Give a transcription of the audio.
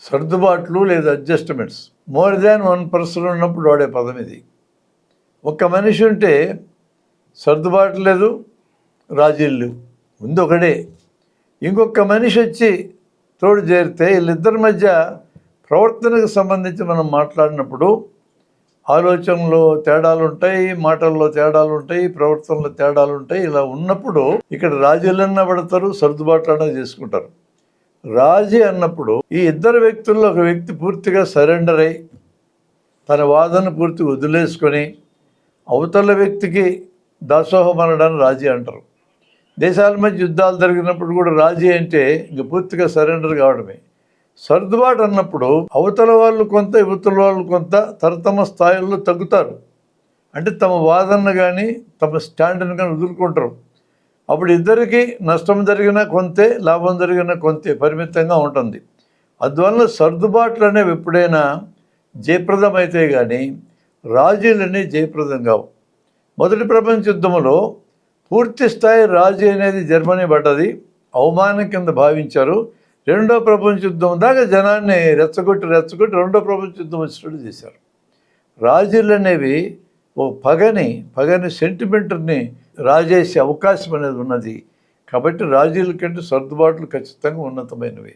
సర్దుబాట్లు లేదా adjustments. More than one person ఉన్నప్పుడు వాడే పదం ఇది. ఒక్క మనిషి ఉంటే సర్దుబాటు లేదు, రాజీలు లేవు, ముందు ఒకడే. ఇంకొక మనిషి వచ్చి తోడు చేరితే వీళ్ళిద్దరి మధ్య ప్రవర్తనకు సంబంధించి మనం మాట్లాడినప్పుడు ఆలోచనలో తేడాలు ఉంటాయి, మాటల్లో తేడాలు ఉంటాయి, ప్రవర్తనలో తేడాలు ఉంటాయి. ఇలా ఉన్నప్పుడు ఇక్కడ రాజీలన్నా పడతారు, సర్దుబాట్లన్నా చేసుకుంటారు. రాజీ అన్నప్పుడు ఈ ఇద్దరు వ్యక్తుల్లో ఒక వ్యక్తి పూర్తిగా సరెండర్ అయి తన వాదన పూర్తిగా వదిలేసుకొని అవతల వ్యక్తికి దాసోహం అనడాన్ని రాజీ అంటారు. దేశాల మధ్య యుద్ధాలు జరిగినప్పుడు కూడా రాజీ అంటే ఇంక పూర్తిగా సరెండర్ కావడమే. సర్దుబాటు అన్నప్పుడు అవతల వాళ్ళు కొంత, ఇవతల వాళ్ళు కొంత తరతమ స్థాయిల్లో తగ్గుతారు. అంటే తమ వాదన కానీ తమ స్టాండ్ని కానీ వదులుకుంటారు. అప్పుడు ఇద్దరికి నష్టం జరిగినా కొంతే, లాభం జరిగినా కొంతే పరిమితంగా ఉంటుంది. అందువల్ల సర్దుబాట్లు అనేవి ఎప్పుడైనా జయప్రదమైతే కానీ రాజీలన్నీ జయప్రదం కావు. మొదటి ప్రపంచ యుద్ధంలో పూర్తి స్థాయి రాజీ అనేది జర్మనీ పడ్డది, అవమానం కింద భావించారు. రెండో ప్రపంచ యుద్ధం దాకా జనాన్ని రెచ్చగొట్టి రెండో ప్రపంచ యుద్ధం వచ్చినట్టు చేశారు. రాజీలు అనేవి ఓ పగని సెంటిమెంట్ని రాజేసే అవకాశం అనేది ఉన్నది. కాబట్టి రాజీల కంటే సర్దుబాట్లు ఖచ్చితంగా ఉన్నతమైనవి.